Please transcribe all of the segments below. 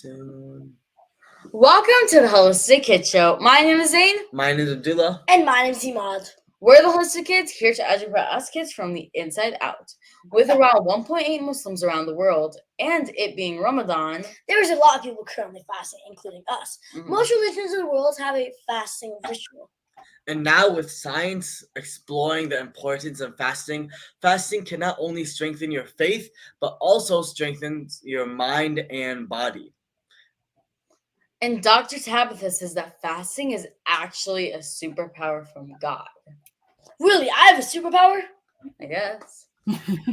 Soon. Welcome to the Holistic Kids Show. My name is Zane. My name is Abdullah. And my name's Imad. We're the Holistic Kids, here to educate us kids from the inside out. With around 1.8 Muslims around the world, and it being Ramadan, There's a lot of people currently fasting, including us. Mhm. Most religions in the world have a fasting ritual. And now, with science exploring the importance of fasting, fasting can not only strengthen your faith, but also strengthens your mind and body. and Dr. Tabatha says that fasting is actually a superpower from God. Really, I have a superpower? I guess.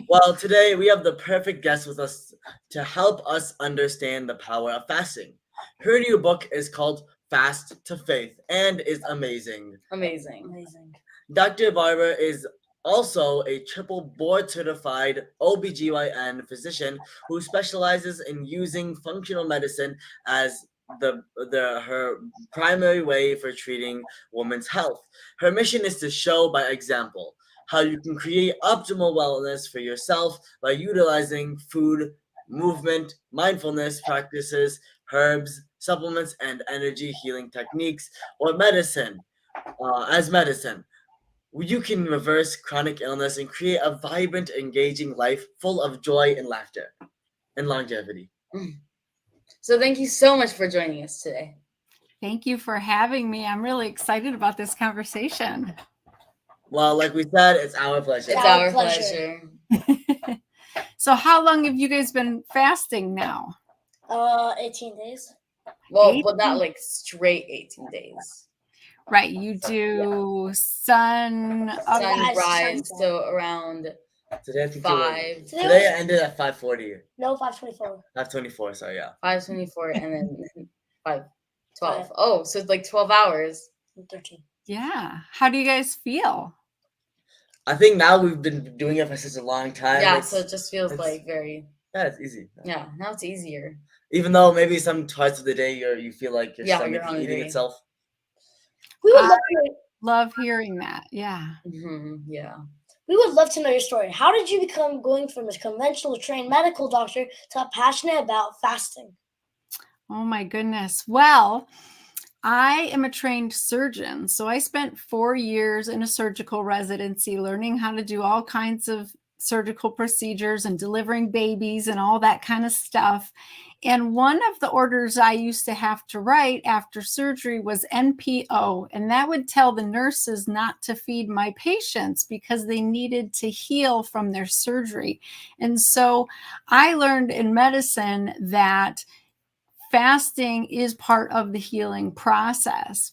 Well, today we have the perfect guest with us to help us understand the power of fasting. Her new book is called Fast to Faith and is amazing. Amazing. Dr. Barber is also a triple board certified OBGYN physician who specializes in using functional medicine as her primary way for treating women's health. Her mission is to show by example how you can create optimal wellness for yourself by utilizing food, movement, mindfulness practices, herbs, supplements, and energy healing techniques or medicine. As medicine, you can reverse chronic illness and create a vibrant, engaging life full of joy and laughter and longevity. So thank you so much for joining us today. Thank you for having me. I'm really excited about this conversation. Well, like we said, it's our pleasure. It's Our our pleasure. pleasure. So how long have you guys been fasting now? 18 days. Well, but not like straight 18 days. Right, you do sunrise. Sunrise, sunset. so around Today I think 5. Today I ended at 5:40. No, 5:24. 5:24. Sorry, yeah. 5:24 and then 5:12. Oh, so it's like 12 hours. 13. Yeah. How do you guys feel? I think now we've been doing it for such a long time. Yeah, so it just feels it's- like very. Yeah, it's easy. Yeah, now it's easier. Even though maybe some parts of the day you feel like your Yeah, stomach you're is eating hungry. itself. We would I- love to know, Love hearing that. Yeah. Yeah. we would love to know your story. How did you become going from a conventional trained medical doctor to passionate about fasting? Oh my goodness. Well, I am a trained surgeon. So I spent 4 years in a surgical residency learning how to do all kinds of surgical procedures and delivering babies and all that kind of stuff. And one of the orders I used to have to write after surgery was NPO, and that would tell the nurses not to feed my patients because they needed to heal from their surgery. And so I learned in medicine that fasting is part of the healing process.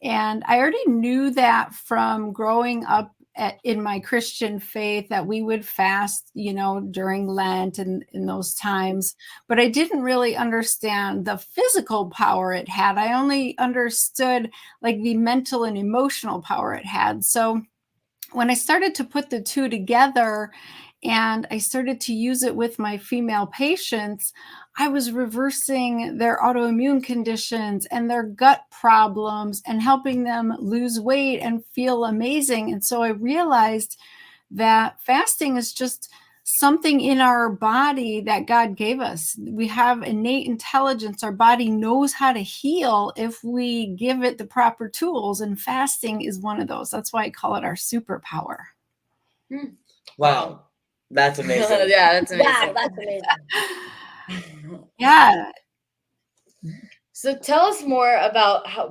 And I already knew that from growing up in my Christian faith that we would fast, during Lent and in those times. But I didn't really understand the physical power it had. I only understood like the mental and emotional power it had. So when I started to put the two together and I started to use it with my female patients, I was reversing their autoimmune conditions and their gut problems and helping them lose weight and feel amazing. And so I realized that fasting is just something in our body that God gave us. We have innate intelligence. Our body knows how to heal if we give it the proper tools, and fasting is one of those. That's why I call it our superpower. Wow. That's amazing. Yeah, that's amazing. Wow, that's amazing. Yeah. So tell us more about how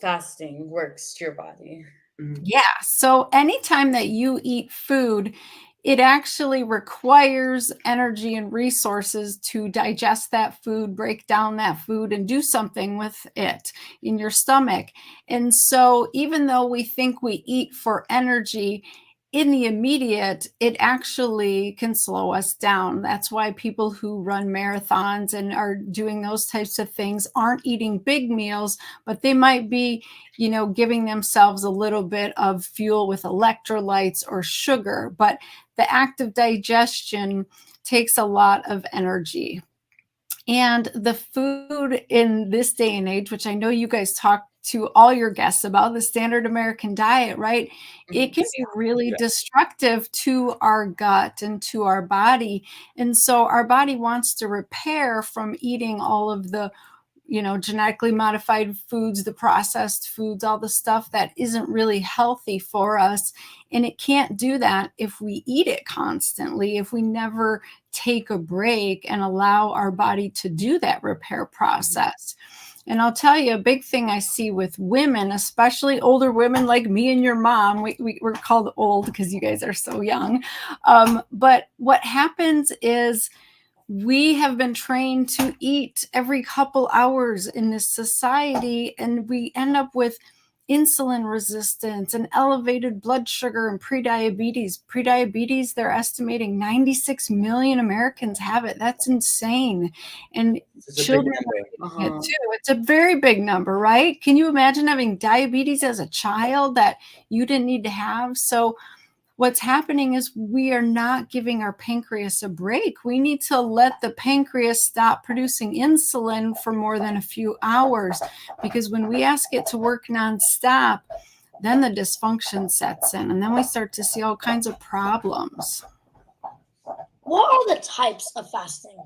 fasting works to your body. Yeah. So anytime that you eat food, it actually requires energy and resources to digest that food, break down that food, and do something with it in your stomach. And so even though we think we eat for energy, in the immediate, it actually can slow us down. That's why people who run marathons and are doing those types of things aren't eating big meals, but they might be, giving themselves a little bit of fuel with electrolytes or sugar. But the act of digestion takes a lot of energy. And the food in this day and age, which I know you guys talked to all your guests about the standard American diet, right? It can be really destructive to our gut and to our body. And so our body wants to repair from eating all of the genetically modified foods, the processed foods, all the stuff that isn't really healthy for us. And it can't do that if we eat it constantly, if we never take a break and allow our body to do that repair process. And I'll tell you, a big thing I see with women, especially older women like me and your mom, we're called old because you guys are so young. But what happens is, we have been trained to eat every couple hours in this society, and we end up with insulin resistance and elevated blood sugar and prediabetes. Prediabetes, they're estimating 96 million Americans have it. That's insane. And children have it too. It's a very big number, right? Can you imagine having diabetes as a child that you didn't need to have? So what's happening is we are not giving our pancreas a break. We need to let the pancreas stop producing insulin for more than a few hours, because when we ask it to work nonstop, then the dysfunction sets in, and then we start to see all kinds of problems. What are the types of fasting?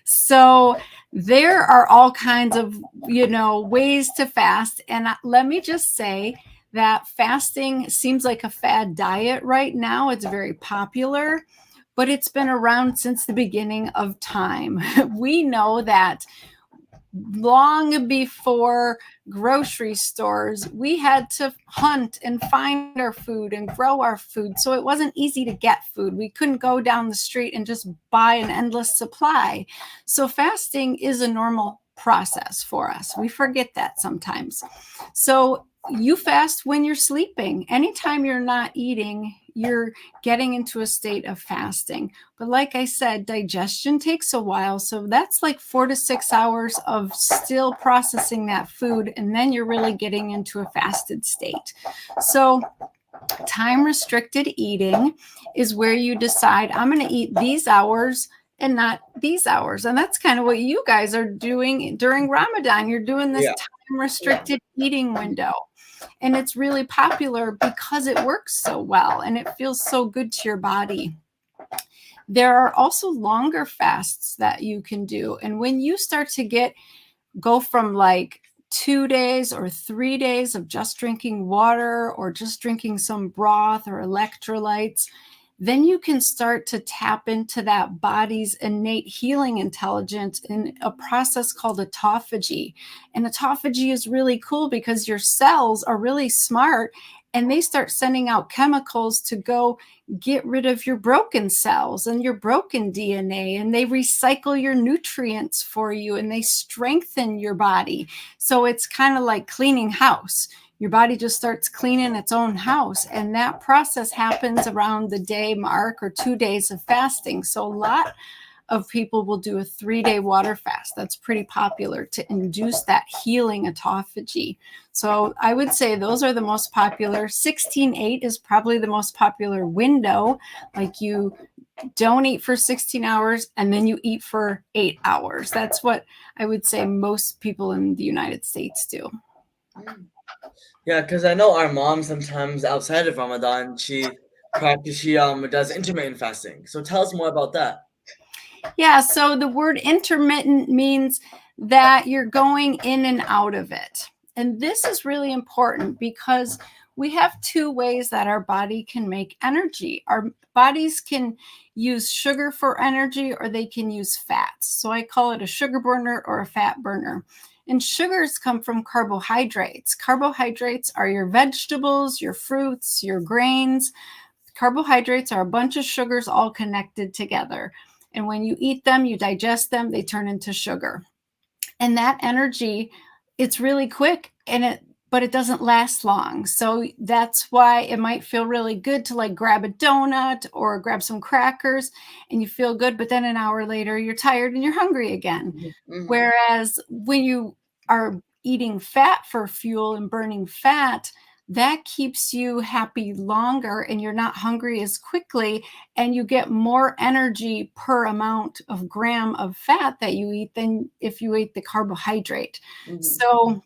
So there are all kinds of, ways to fast. And let me just say that fasting seems like a fad diet right now. It's very popular, but it's been around since the beginning of time. We know that long before grocery stores, we had to hunt and find our food and grow our food. So it wasn't easy to get food. We couldn't go down the street and just buy an endless supply. So fasting is a normal process for us. We forget that sometimes. So you fast when you're sleeping. Anytime you're not eating, you're getting into a state of fasting. But like I said, digestion takes a while. So that's like 4 to 6 hours of still processing that food. And then you're really getting into a fasted state. So time restricted eating is where you decide, I'm going to eat these hours and not these hours. And that's kind of what you guys are doing during Ramadan. You're doing this time restricted eating window. And it's really popular because it works so well and it feels so good to your body. There are also longer fasts that you can do. And when you start to go from like 2 days or 3 days of just drinking water or just drinking some broth or electrolytes, then you can start to tap into that body's innate healing intelligence in a process called autophagy. And autophagy is really cool because your cells are really smart and they start sending out chemicals to go get rid of your broken cells and your broken DNA, and they recycle your nutrients for you and they strengthen your body. So it's kind of like cleaning house. Your body just starts cleaning its own house. And that process happens around the day mark or 2 days of fasting. So a lot of people will do a 3-day water fast. That's pretty popular to induce that healing autophagy. So I would say those are the most popular. 16-8 is probably the most popular window. Like you don't eat for 16 hours and then you eat for 8 hours. That's what I would say most people in the United States do. Yeah, because I know our mom sometimes outside of Ramadan, she does intermittent fasting. So tell us more about that. Yeah, so the word intermittent means that you're going in and out of it. And this is really important because we have 2 ways that our body can make energy. Our bodies can use sugar for energy or they can use fats. So I call it a sugar burner or a fat burner. And sugars come from carbohydrates. Carbohydrates are your vegetables, your fruits, your grains. Carbohydrates are a bunch of sugars all connected together. And when you eat them, you digest them, they turn into sugar. And that energy, it's really quick but it doesn't last long. So that's why it might feel really good to like grab a donut or grab some crackers and you feel good, but then an hour later you're tired and you're hungry again. Mm-hmm. Whereas when you are eating fat for fuel and burning fat, that keeps you happy longer and you're not hungry as quickly and you get more energy per amount of gram of fat that you eat than if you ate the carbohydrate. Mm-hmm. So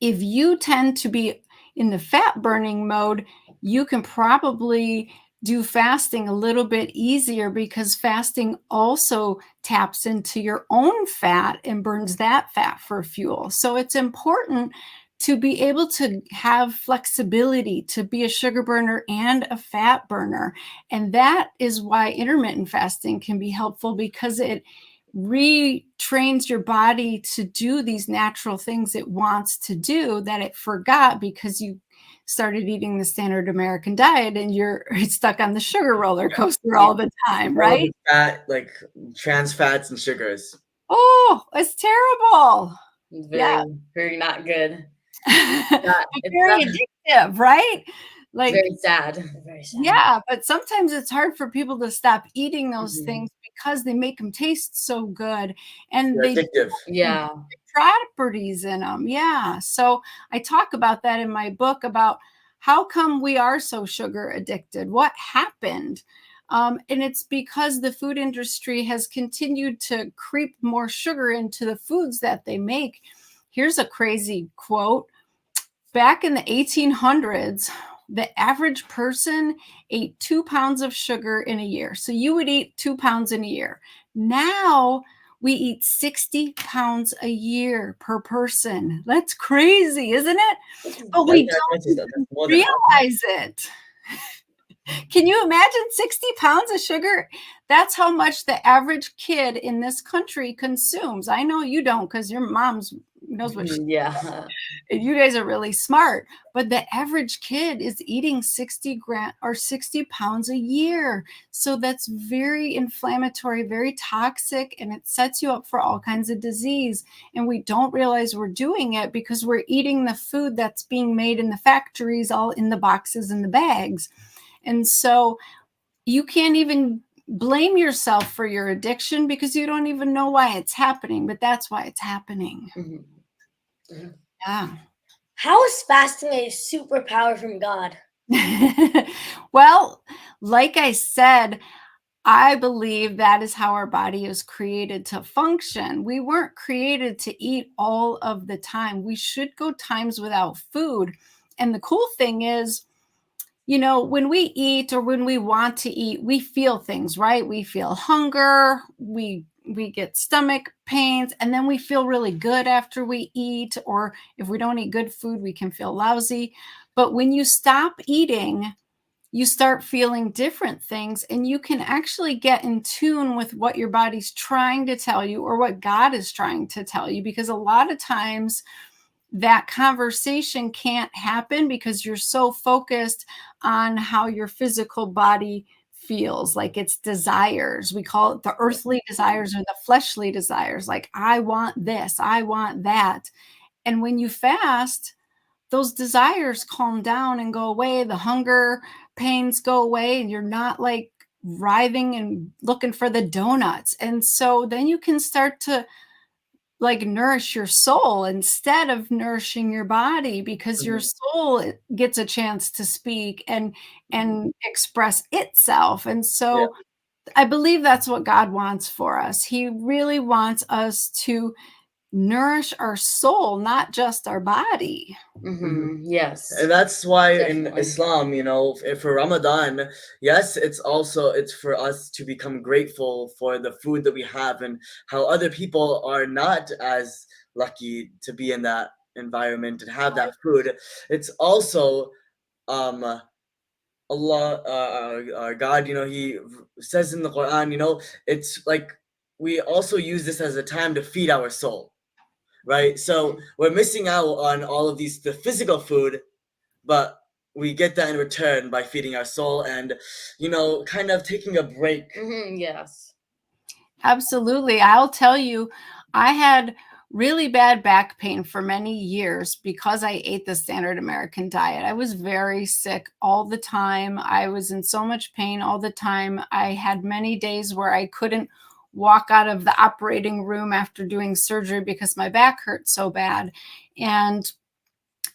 if you tend to be in the fat burning mode, you can probably do fasting a little bit easier, because fasting also taps into your own fat and burns that fat for fuel. So it's important to be able to have flexibility to be a sugar burner and a fat burner. And that is why intermittent fasting can be helpful, because it retrains your body to do these natural things it wants to do that it forgot because you started eating the standard American diet and you're stuck on the sugar roller coaster all the time, All right? the fat, like trans fats and sugars. Oh, it's terrible. Yeah. Very, very not good. But It's very addictive, right? Like, very sad. Very sad. yeah, but sometimes it's hard for people to stop eating those Mhm. things because they make them taste so good, and They're they addictive. Yeah. properties in them. Yeah. So I talk about that in my book, about how come we are so sugar addicted? What happened? And it's because the food industry has continued to creep more sugar into the foods that they make. Here's a crazy quote. Back in the 1800s, the average person ate 2 pounds of sugar in a year. So you would eat 2 pounds in a year. Now we eat 60 pounds a year per person. That's crazy, isn't it? But we don't That's more than half. realize it. Can you imagine 60 pounds of sugar? That's how much the average kid in this country consumes. I know you don't, because your mom's knows what Yeah. you guys are really smart, but the average kid is eating 60 pounds a year. So that's very inflammatory, very toxic, and it sets you up for all kinds of disease. And we don't realize we're doing it because we're eating the food that's being made in the factories, all in the boxes and the bags. And so you can't even blame yourself for your addiction because you don't even know why it's happening, but that's why it's happening. Mhm. Yeah. How is fasting a superpower from God? Well, like I said, I believe that is how our body is created to function. We weren't created to eat all of the time. We should go times without food. And the cool thing is, when we eat or when we want to eat, we feel things, right? We feel hunger, we get stomach pains, and then we feel really good after we eat. Or if we don't eat good food, we can feel lousy. But when you stop eating, you start feeling different things, and you can actually get in tune with what your body's trying to tell you or what God is trying to tell you, because a lot of times that conversation can't happen because you're so focused on how your physical body feels, like its desires. We call it the earthly desires or the fleshly desires, like I want this, I want that. And when you fast, those desires calm down and go away. The hunger pains go away, and you're not like writhing and looking for the donuts. And so then you can start to like nourish your soul instead of nourishing your body, because your soul gets a chance to speak and express itself. And so I believe that's what God wants for us. He really wants us to nourish our soul, not just our body. Yes. And that's why in Definitely. Islam, for Ramadan, yes, it's for us to become grateful for the food that we have and how other people are not as lucky to be in that environment and have that food. It's also Allah, our God, He says in the Quran, it's like we also use this as a time to feed our soul, right? So we're missing out on all of the physical food, but we get that in return by feeding our soul and, kind of taking a break. Yes. Absolutely. I'll tell you, I had really bad back pain for many years because I ate the standard American diet. I was very sick all the time. I was in so much pain all the time. I had many days where I couldn't walk out of the operating room after doing surgery because my back hurt so bad. And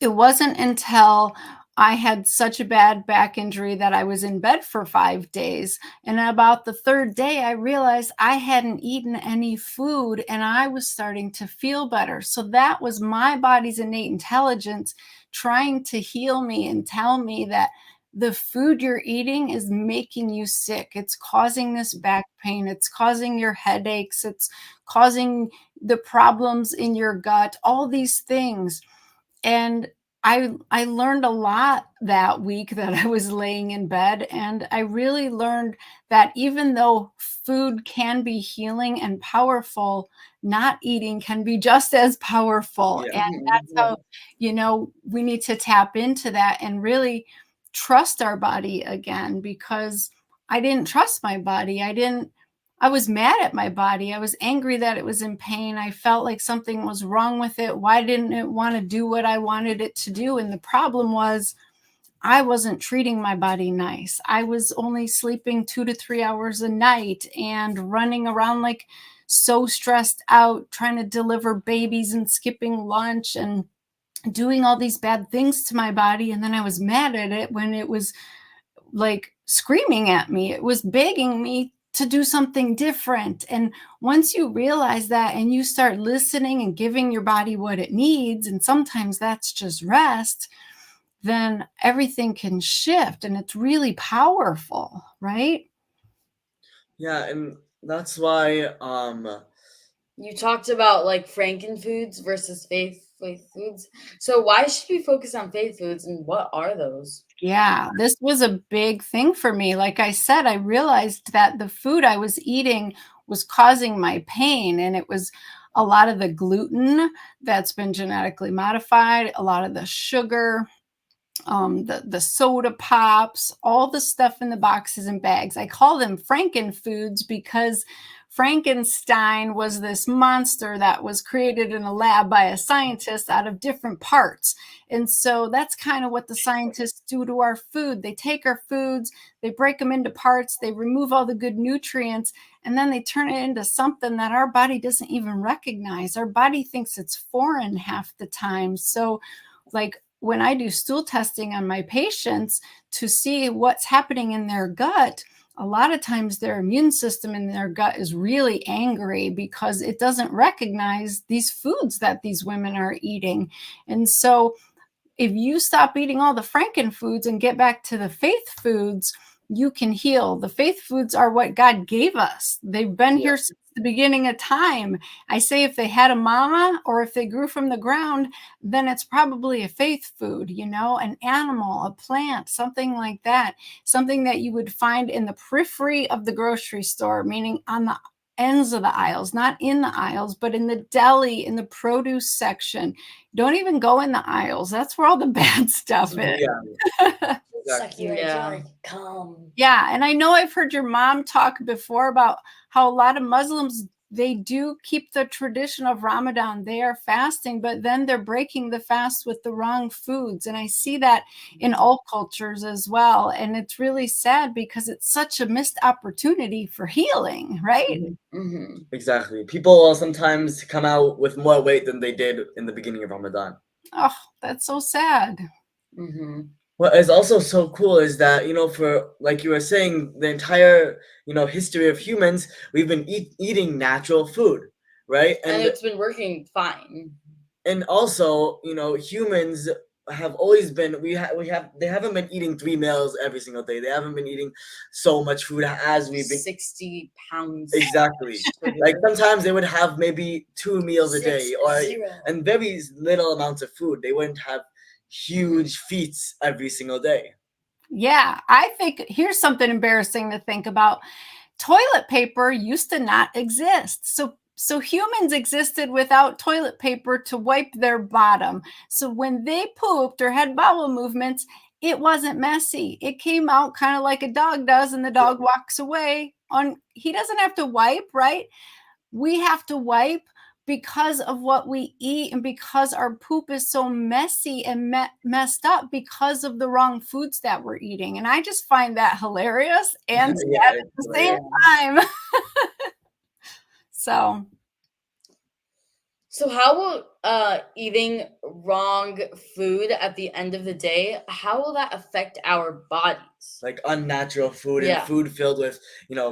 it wasn't until I had such a bad back injury that I was in bed for 5 days. And about the third day, I realized I hadn't eaten any food and I was starting to feel better. So that was my body's innate intelligence trying to heal me and tell me that the food you're eating is making you sick. It's causing this back pain. It's causing your headaches. It's causing the problems in your gut, all these things. And I learned a lot that week that I was laying in bed, and I really learned that even though food can be healing and powerful, not eating can be just as powerful. Yeah. And that's Yeah. how, we need to tap into that and really trust our body again, because I didn't trust my body. I was mad at my body. I was angry that it was in pain. I felt like something was wrong with it. Why didn't it want to do what I wanted it to do? And the problem was I wasn't treating my body nice. I was only sleeping 2 to 3 hours a night and running around like so stressed out, trying to deliver babies and skipping lunch and doing all these bad things to my body. And then I was mad at it when it was like screaming at me. It was begging me to do something different. And once you realize that and you start listening and giving your body what it needs, and sometimes that's just rest, then everything can shift and it's really powerful, right? Yeah, and that's why You talked about like Franken Foods versus faith foods. So why should we focus on faith foods, and what are those? Yeah, this was a big thing for me. Like I said, I realized that the food I was eating was causing my pain, and it was a lot of the gluten that's been genetically modified, a lot of the sugar, the soda pops, all the stuff in the boxes and bags. I call them Franken Foods because Frankenstein was this monster that was created in a lab by a scientist out of different parts. And so that's kind of what the scientists do to our food. They take our foods, they break them into parts, they remove all the good nutrients, and then they turn it into something that our body doesn't even recognize. Our body thinks it's foreign half the time. So, like, when I do stool testing on my patients to see what's happening in their gut, a lot of times their immune system in their gut is really angry because it doesn't recognize these foods that these women are eating. And so if you stop eating all the Franken foods and get back to the faith foods, you can heal. The faith foods are what God gave us. They've been here since the beginning of time. I say if they had a mama or if they grew from the ground, then it's probably a faith food, an animal, a plant, something like that, something that you would find in the periphery of the grocery store, meaning on the ends of the aisles, not in the aisles, but in the deli, in the produce section. Don't even go in the aisles. That's where all the bad stuff is. yeah, Suck you right Yeah. to like, come. Yeah, and I know I've heard your mom talk before about how a lot of Muslims, they do keep the tradition of Ramadan. They are fasting, but then they're breaking the fast with the wrong foods. And I see that in all cultures as well. And it's really sad because it's such a missed opportunity for healing, right? Mm-hmm. exactly. People will sometimes come out with more weight than they did in the beginning of Ramadan. Oh, that's so sad. Mm-hmm. What is also so cool is that, for like you were saying, the entire, history of humans, we've been eating natural food, right? And it's been working fine. And also, humans have always been they haven't been eating 3 meals every single day. They haven't been eating so much food as we've been. 60 pounds. Exactly. Like sometimes they would have maybe 2 meals a day, and very little amounts of food. They wouldn't have huge feasts every single day. Yeah, I think here's something embarrassing to think about. Toilet paper used to not exist. So humans existed without toilet paper to wipe their bottom. So when they pooped or had bowel movements, it wasn't messy. It came out kind of like a dog does, and the dog walks away. He doesn't have to wipe, right? We have to wipe because of what we eat and because our poop is so messy and messed up because of the wrong foods that we're eating. And I just find that hilarious and sad at the same time. So So how will eating wrong food at the end of the day, how will that affect our bodies? Like unnatural food and Yeah. food filled with,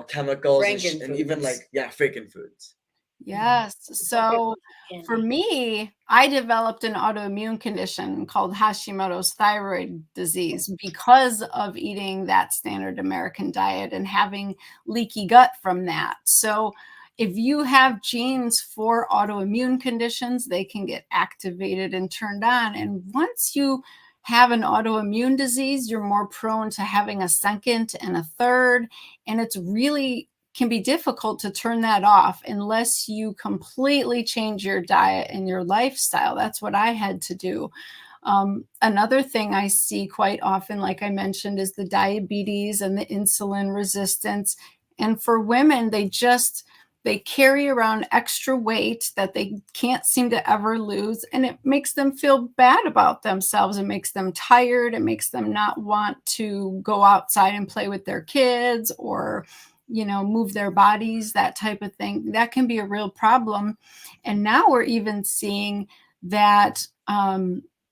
chemicals Franken and even foods. Franken foods. Yes. So for Candy. me, I developed an autoimmune condition called Hashimoto's thyroid disease because of eating that standard American diet and having leaky gut from that. So if you have genes for autoimmune conditions, they can get activated and turned on. And once you have an autoimmune disease, you're more prone to having a second and a third. And it's really can be difficult to turn that off unless you completely change your diet and your lifestyle. That's what I had to do. Another thing I see quite often, like I mentioned, is the diabetes and the insulin resistance. And for women, they carry around extra weight that they can't seem to ever lose, and it makes them feel bad about themselves. It makes them tired. It makes them not want to go outside and play with their kids or move their bodies, that type of thing. That can be a real problem. And now we're even seeing that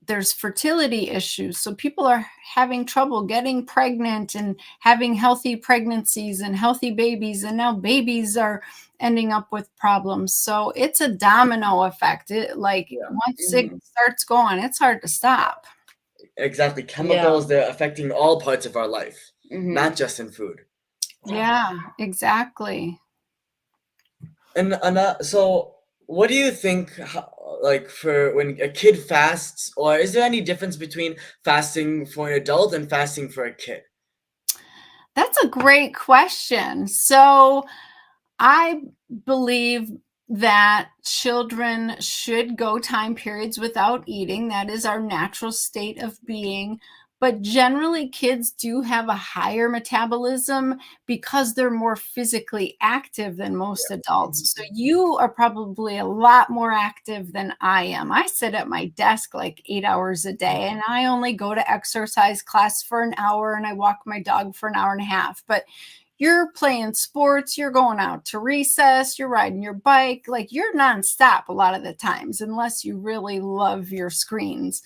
there's fertility issues. So people are having trouble getting pregnant and having healthy pregnancies and healthy babies. And now babies are ending up with problems. So it's a domino effect. Once it starts going, it's hard to stop. Exactly. Chemicals, they're affecting all parts of our life, not just in food. Yeah, exactly. And so what do you think, for when a kid fasts, or is there any difference between fasting for an adult and fasting for a kid? That's a great question. So I believe that children should go time periods without eating. That is our natural state of being. But generally, kids do have a higher metabolism because they're more physically active than most adults. So you are probably a lot more active than I am. I sit at my desk like 8 hours a day, and I only go to exercise class for an hour, and I walk my dog for an hour and a half. But you're playing sports, you're going out to recess, you're riding your bike, like you're nonstop a lot of the times, unless you really love your screens.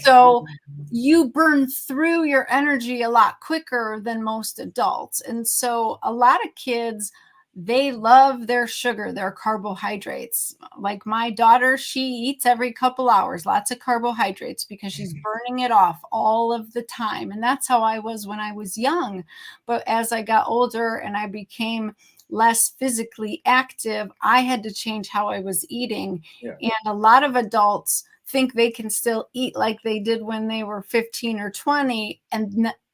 So you burn through your energy a lot quicker than most adults. And so a lot of kids, they love their sugar, their carbohydrates. Like my daughter, she eats every couple hours, lots of carbohydrates because she's burning it off all of the time. And that's how I was when I was young. But as I got older and I became less physically active, I had to change how I was eating. Yeah. And a lot of adults think they can still eat like they did when they were 15 or 20,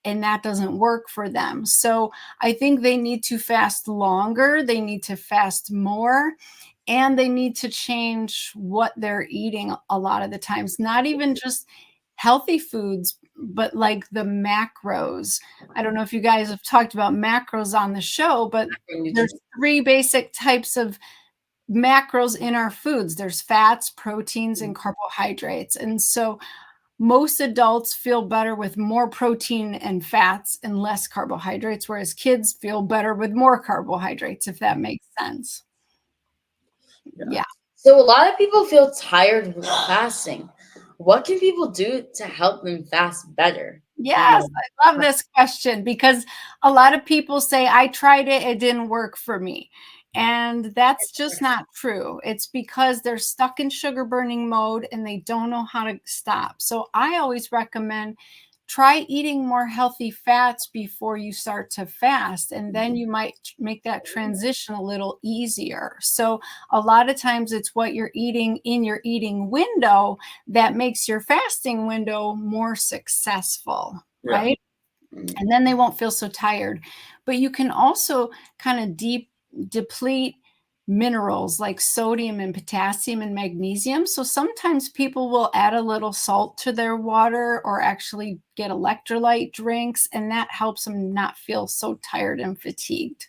and that doesn't work for them. So I think they need to fast longer, they need to fast more, and they need to change what they're eating a lot of the times. Not even just healthy foods, but like the macros. I don't know if you guys have talked about macros on the show, but there's 3 basic types of macros in our foods. There's fats, proteins, and carbohydrates. And so most adults feel better with more protein and fats and less carbohydrates, whereas kids feel better with more carbohydrates, if that makes sense. Yeah. So a lot of people feel tired with fasting. What can people do to help them fast better? Yes, I love this question because a lot of people say, I tried it, it didn't work for me. And that's just not true. It's because they're stuck in sugar burning mode and they don't know how to stop. So I always recommend try eating more healthy fats before you start to fast, and then you might make that transition a little easier. So a lot of times it's what you're eating in your eating window that makes your fasting window more successful, right? And then they won't feel so tired. But you can also kind of deplete minerals like sodium and potassium and magnesium. So sometimes people will add a little salt to their water or actually get electrolyte drinks, and that helps them not feel so tired and fatigued.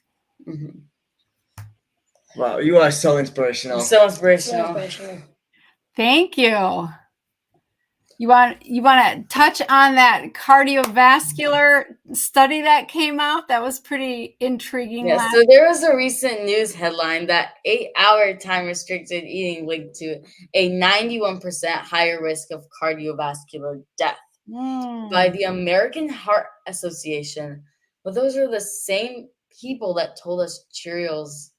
Wow, you are so inspirational. So inspirational. Thank you. You want to touch on that cardiovascular study that came out? That was pretty intriguing. Yeah, so there was a recent news headline that 8-hour time restricted eating linked to a 91% higher risk of cardiovascular death by the American Heart Association. But those are the same people that told us Cheerios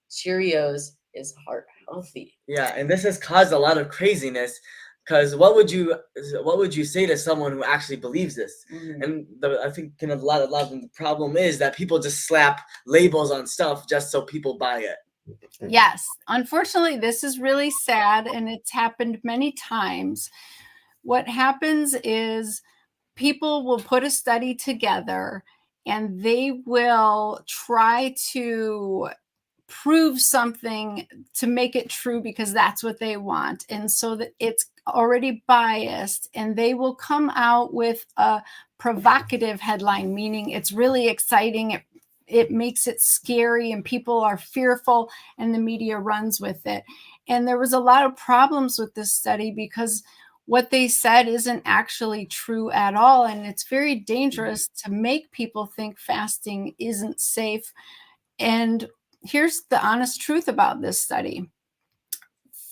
is heart healthy. Yeah, and this has caused a lot of craziness. Because what would you say to someone who actually believes this? Mhm. And I think a lot of the problem is that people just slap labels on stuff just so people buy it. Yes, unfortunately, this is really sad, and it's happened many times. What happens is people will put a study together and they will try to prove something to make it true because that's what they want. And so that it's already biased, and they will come out with a provocative headline, meaning it's really exciting. It makes it scary and people are fearful, and the media runs with it. And there was a lot of problems with this study because what they said isn't actually true at all. And it's very dangerous to make people think fasting isn't safe. And here's the honest truth about this study.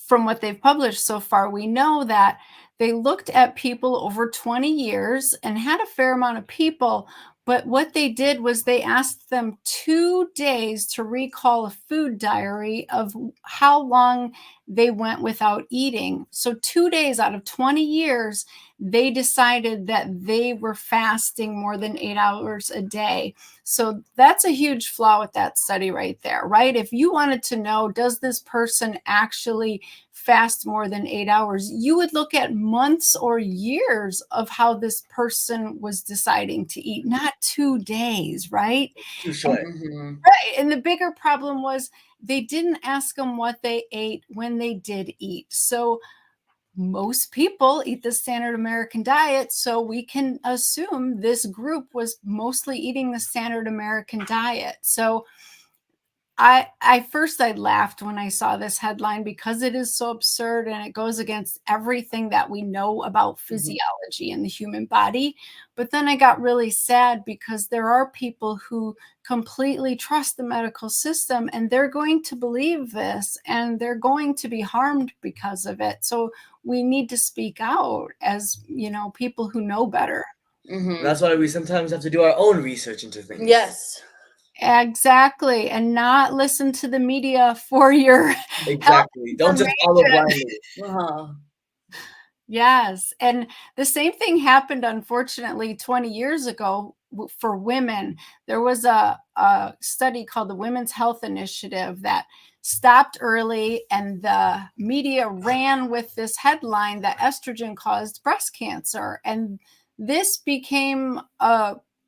From what they've published so far, we know that they looked at people over 20 years and had a fair amount of people. But what they did was they asked them 2 days to recall a food diary of how long they went without eating. So 2 days out of 20 years, they decided that they were fasting more than 8 hours a day. So that's a huge flaw with that study right there, right? If you wanted to know, does this person actually fast more than 8 hours, you would look at months or years of how this person was deciding to eat, not 2 days, right? Too short. Mhm. Right. And the bigger problem was they didn't ask them what they ate when they did eat. So most people eat the standard American diet, so we can assume this group was mostly eating the standard American diet. So I laughed when I saw this headline because it is so absurd and it goes against everything that we know about physiology in the human body. But then I got really sad because there are people who completely trust the medical system and they're going to believe this and they're going to be harmed because of it. So we need to speak out as, people who know better. Mhm. That's why we sometimes have to do our own research into things. Yes. Exactly. And not listen to the media for your Exactly. Don't just follow blindly. Uh-huh. Yes. And the same thing happened, unfortunately, 20 years ago for women. There was a study called the Women's Health Initiative that stopped early, and the media ran with this headline that estrogen caused breast cancer. And this became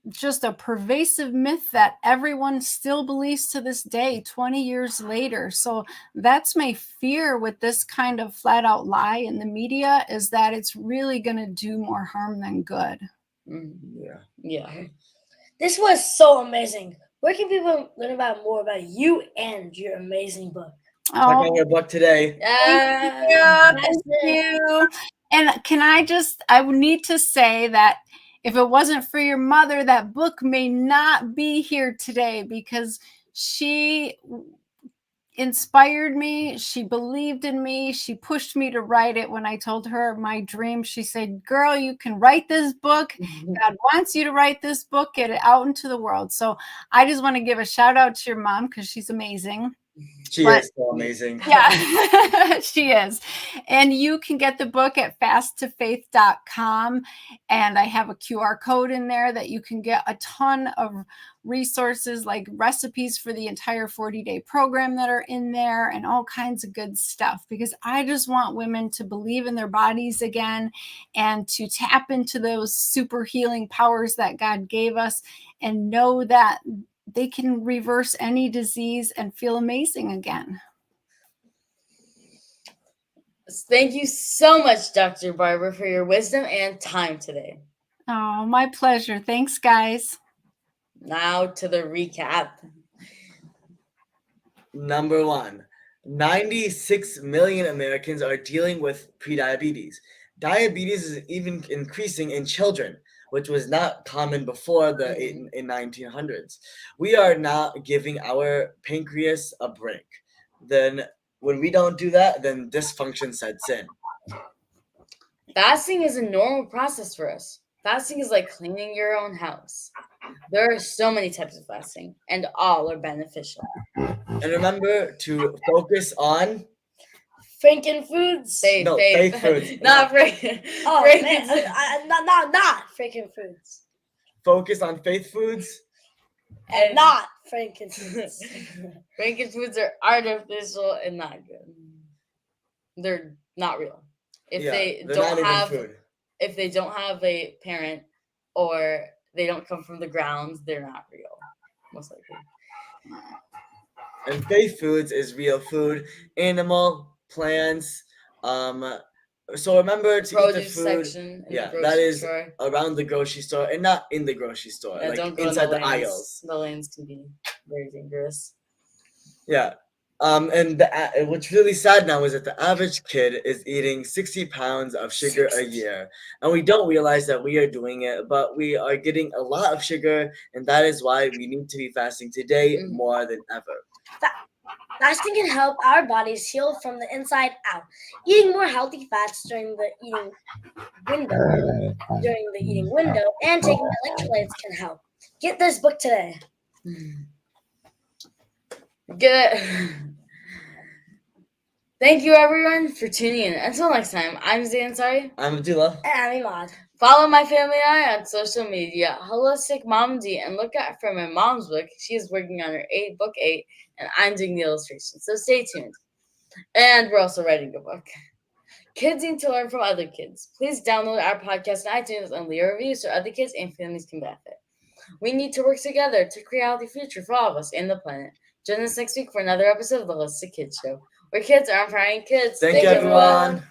just a pervasive myth that everyone still believes to this day, 20 years later. So that's my fear with this kind of flat out lie in the media, is that it's really going to do more harm than good. Yeah. Yeah. This was so amazing. Where can people learn about more about you and your amazing book? Check out your book today. Thank you. And I would need to say that if it wasn't for your mother, that book may not be here today, because she inspired me. She believed in me. She pushed me to write it. When I told her my dream, she said, "Girl, you can write this book. God wants you to write this book, get it out into the world." So I just want to give a shout out to your mom because she's amazing. She is so amazing. Yeah, she is. And you can get the book at fasttofaith.com. And I have a QR code in there that you can get a ton of resources, like recipes for the entire 40-day program that are in there, and all kinds of good stuff, because I just want women to believe in their bodies again and to tap into those super healing powers that God gave us, and know that they can reverse any disease and feel amazing again. Thank you so much, Dr. Barber, for your wisdom and time today. Oh, my pleasure. Thanks, guys. Now to the recap. Number 1, 96 million Americans are dealing with prediabetes. Diabetes is even increasing in children, which was not common before the in 1900s. We are not giving our pancreas a break. Then when we don't do that, then dysfunction sets in. Fasting is a normal process for us. Fasting is like cleaning your own house. There are so many types of fasting, and all are beneficial. And remember to focus on Franken Foods. faith foods. Not Franken. Oh man, Franken. not Franken Foods. Focus on faith foods. And And- not Franken Foods. Franken foods are artificial and not good. They're not real. If they they're don't not have, even food. if they don't have a parent or they don't come from the ground, they're not real. Most likely. And faith foods is real food, animal, plants. So remember to eat the Produce food section in yeah, the that grocery is store. around the grocery store and not in the grocery store, Yeah, like don't go inside in the the lanes. aisles. The lanes can be very dangerous. Yeah. And what's really sad now is that the average kid is eating 60 pounds of sugar a year. And we don't realize that we are doing it, but we are getting a lot of sugar. And that is why we need to be fasting today more than ever. Fasting can help our bodies heal from the inside out. Eating more healthy fats during the eating window and taking electrolytes can help. Get this book today. Get it. Thank you everyone for tuning in. Until next time, I'm Zansari. I'm Abdullah. And I'm Imad. Follow my family and I on social media, Holistic Mom D, and look out for my mom's book. She is working on her book 8, and I'm doing the illustrations. So stay tuned. And we're also writing a book. Kids need to learn from other kids. Please download our podcast on iTunes and leave reviews so other kids and families can benefit. We need to work together to create a healthy future for all of us and the planet. Join us next week for another episode of the Holistic Kids Show, where kids are empowering kids. Thank you, everyone.